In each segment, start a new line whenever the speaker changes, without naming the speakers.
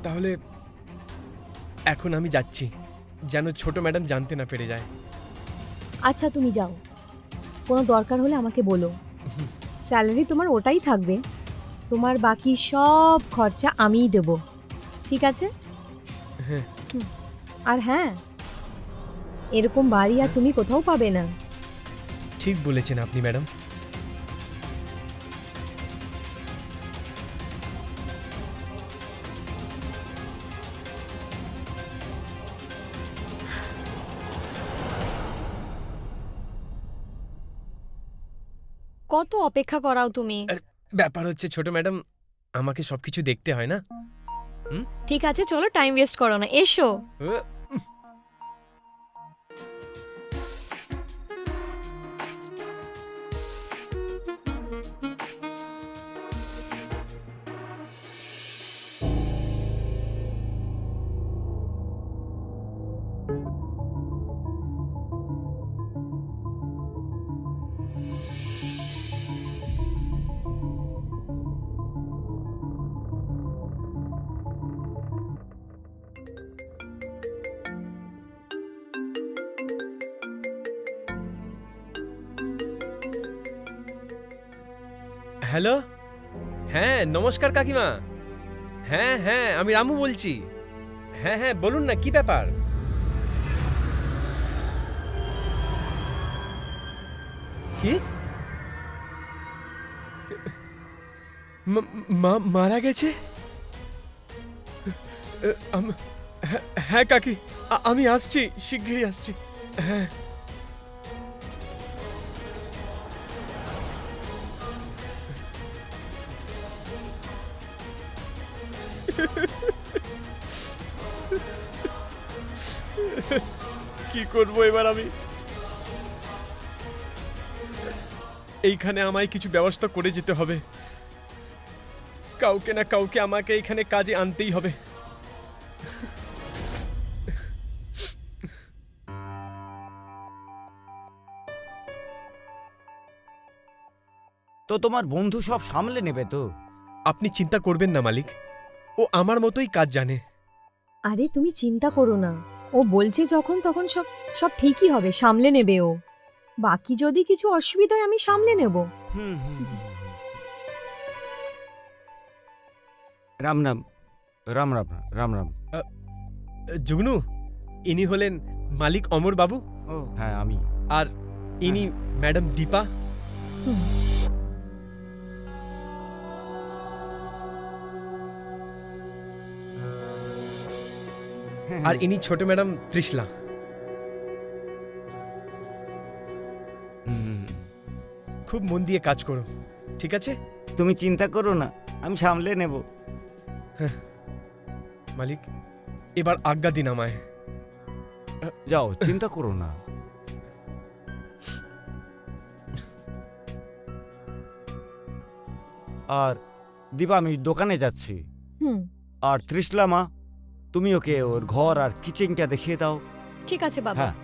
তাহলে এখন আমি যাচ্ছি, যেন ছোট ম্যাডাম জানতে না পেরে যায়।
আচ্ছা তুমি যাও, কোনো দরকার হলে আমাকে বলো। স্যালারি তোমার ওটাই থাকবে, তোমার বাকি সব খরচা আমিই দেব, ঠিক আছে?
হ্যাঁ।
আর হ্যাঁ, এরকম বাড়ি আর তুমি কোথাও পাবে না।
ঠিক বলেছেন আপনি ম্যাডাম।
কত অপেক্ষা করাও তুমি।
ব্যাপার হচ্ছে ছোট ম্যাডাম, আমাকে সবকিছু দেখতে হয় না।
ঠিক আছে, চলো টাইম ওয়েস্ট করো না, এসো।
হ্যালো, হ্যাঁ নমস্কার কাকিমা। হ্যাঁ হ্যাঁ, আমি রামু বলছি। হ্যাঁ হ্যাঁ, বলুন না কি ব্যাপার। কি মারা গেছে? হ্যাঁ কাকি, আমি আসছি, শিগগিরই আসছি। হ্যাঁ। কি করব এবার আমি? এইখানে আমায় কিছু ব্যবস্থা করে যেতে হবে। কাউকে না কাউকে আমাকে এখানে কাজে আনতেই হবে।
তো তোমার বন্ধু সব সামলে নেবে তো?
আপনি চিন্তা করবেন না মালিক, ও আমার মতোই কাজ জানে।
আরে তুমি চিন্তা করো না, ও বলছে যখন তখন সব সব ঠিকই হবে, সামলে নেবে ও। বাকি যদি কিছু অসুবিধা হয় আমি সামলে নেব।
হুম হুম হুম, হুম। রাম রাম রাম রাম রাম রাম।
জুগনু, ইনি হলেন মালিক অমর বাবু,
ও হ্যাঁ আমি।
আর ইনি ম্যাডাম দীপা।
হুম।
হ্যাঁ,
আর ইনি ছোট ম্যাডাম ত্রিশলা।
হুম।
খুব মন দিয়ে কাজ করো, ঠিক আছে?
তুমি চিন্তা করো না, আমি সামলে নেব।
মালিক, এবার আজ্ঞা দিন আমায়।
যাও, চিন্তা করো না। আর দিবা, আমি দোকানে যাচ্ছি।
হুম,
আর ত্রিশলামা, তুমি ওকে ওর ঘর আর কিচেনটা দেখিয়ে দাও।
ঠিক আছে বাবা।
হ্যাঁ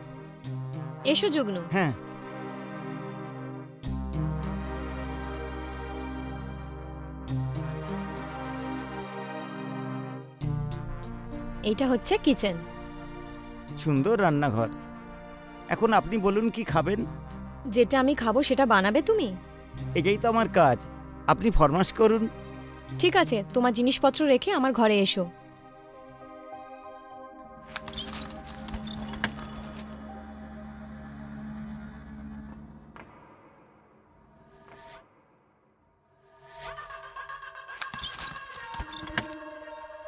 এসো যুগ্ন।
হ্যাঁ।
এইটা হচ্ছে কিচেন।
সুন্দর রান্নাঘর। এখন আপনি বলুন কি খাবেন?
যেটা আমি খাবো সেটা বানাবে তুমি?
এটাই তো আমার কাজ, আপনি ফরমাশ করুন।
ঠিক আছে, তোমার জিনিসপত্র রেখে আমার ঘরে এসো।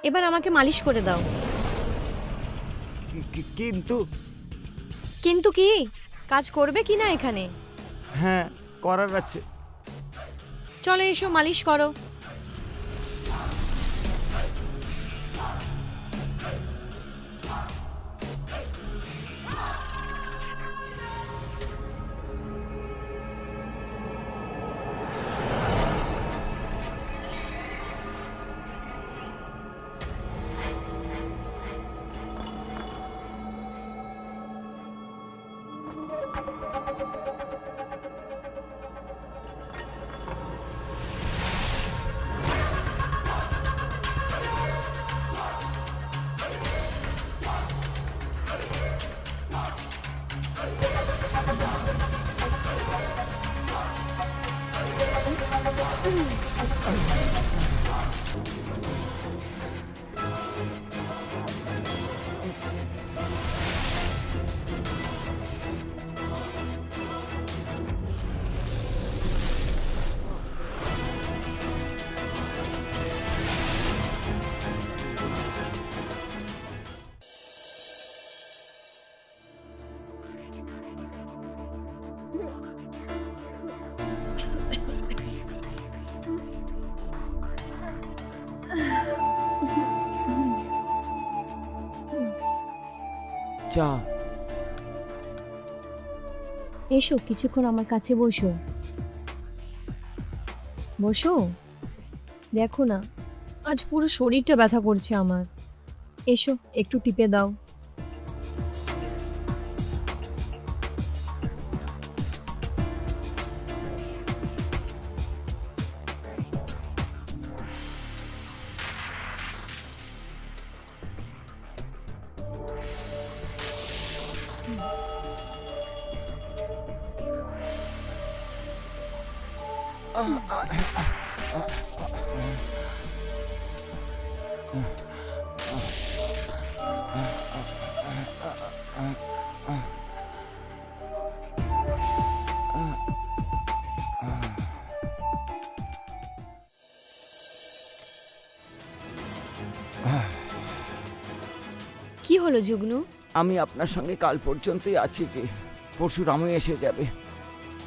এবার আমাকে মালিশ করে দাও।
কিন্তু
কিন্তু কি, কাজ করবে কি না এখানে?
হ্যাঁ, করার আছে।
চলো এসো, মালিশ করো।
চা।
এসো কিছুক্ষণ আমার কাছে বসো। বসো। দেখো না, আজ পুরো শরীরটা ব্যথা করছে আমার। এসো একটু টিপে দাও। কি হলো যুগ্নু?
আমি আপনার সঙ্গে কাল পর্যন্তই আছি যে, পরশু রামু এসে যাবে,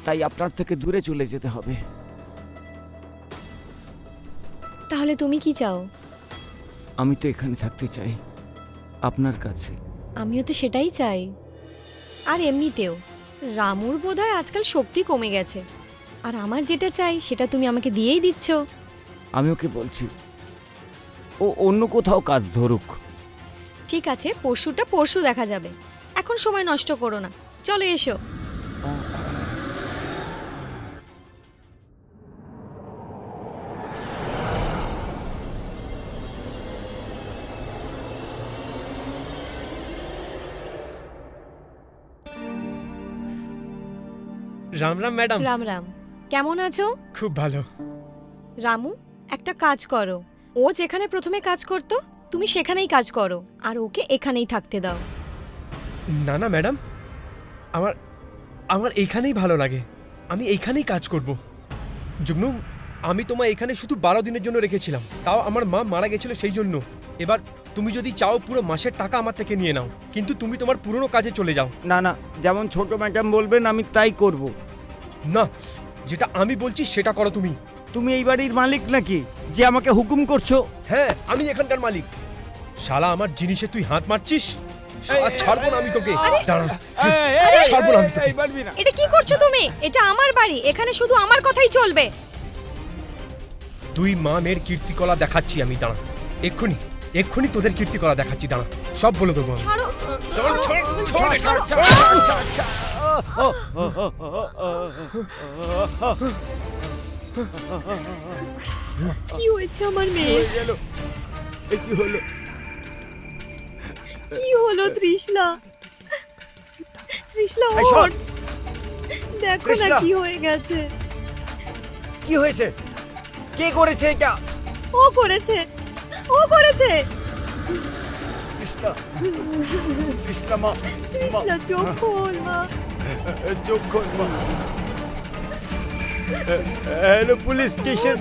তাই আপনার থেকে দূরে চলে যেতে হবে।
তাহলে তুমি কি চাও?
আমি তো এখানে থাকতে চাই, আপনার কাছে।
আমিও তো সেটাই চাই। আর এমনিতেও রামুর বোধহয় আজকাল শক্তি কমে গেছে, আর আমার যেটা চাই সেটা তুমি আমাকে দিয়েই দিচ্ছ।
আমি ওকে বলছি ও অন্য কোথাও কাজ ধরুক।
ঠিক আছে, পরশুটা পরশু দেখা যাবে, এখন সময় নষ্ট করো না, চলো এসো।
রাম রাম ম্যাডাম।
রাম রাম, কেমন আছো?
খুব ভালো।
রামু, একটা কাজ করো, ও যেখানে প্রথমে কাজ করতো তুমি সেখানেই কাজ করো, আর ওকে এখানেই থাকতে দাও।
না না ম্যাডাম, আমার আমার এইখানেই ভালো লাগে, আমি এইখানেই কাজ করব। যুগ্নু, আমি তোমায় এখানে শুধু 12 দিনের জন্য রেখেছিলাম, তাও আমার মা মারা গেছিল সেই জন্য। এবার তুমি যদি চাও পুরো মাসের টাকা আমার থেকে নিয়ে নাও, কিন্তু তুমি তোমার পুরনো কাজে চলে যাও।
না না, যেমন ছোট ম্যাডাম বলবেন আমি তাই করব।
না, যেটা আমি বলছি সেটা করো তুমি।
তুমি এই বাড়ির মালিক নাকি যে আমাকে হুকুম করছো?
হ্যাঁ, আমি এখানকার মালিক। শালা আমার জিনিসে তুই হাত মারছিস, শালা ছাড়বো না আমি তোকে। দাঁড়া, ছাড়বো না আমি তোকে।
এটা কি করছো তুমি? এটা আমার বাড়ি, এখানে শুধু আমার কথাই চলবে।
তুই মা মেয়ের কীর্তিকলা দেখাচ্ছি আমি, দাঁড়া, এক্ষুনি এক্ষুনি তোদের কীর্তিকলা দেখাচ্ছি, দাঁড়া, সব বলে দেবো আমি।
ছাড়ো,
ছাড়, ছাড়, ছাড়, ছাড়, ছাড়।
কি হয়েছে আমার মেয়ে?
কি হলো?
কি হলো তৃষ্ণা? তৃষ্ণা
এই সর।
ওঠ, দেখো না
তৃষ্ণা।
কি হয়ে গেছে।
কি হয়েছে? কে করেছে এটা?
ও করেছে, ও করেছে।
কৃষ্ণা, কৃষ্ণা মা,
তৃষ্ণা চোখ খোল মা।
চোখ খোল মা। হ্যালো পুলিশ স্টেশন,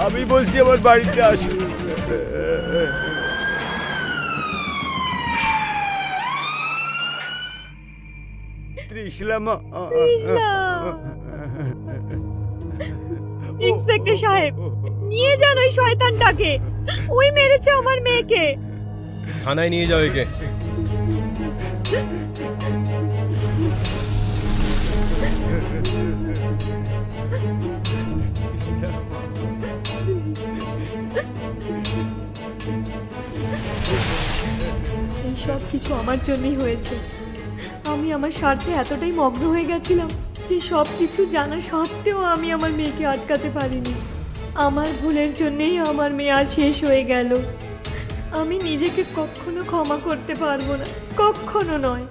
আমি বলছি আমার বাড়িতে আসুন। তৃষ্ণা মা।
তৃষ্ণা। ইন্সপেক্টর সাহেব, নিয়ে যান ওই শয়তানটাকে, ওই মেরেছে আমার মেয়েকে।
থানায় নিয়ে যাও একে।
এই সব কিছু আমার জন্যই হয়েছে। আমি আমার স্বার্থে এতটাই মগ্ন হয়ে গেছিলাম যে সব কিছু জানা সত্ত্বেও আমি আমার মেয়েকে আটকাতে পারিনি। আমার ভুলের জন্যই আমার মেয়ে আজ শেষ হয়ে গেল। আমি নিজেকে কখনো ক্ষমা করতে পারবো না, কখনো নয়।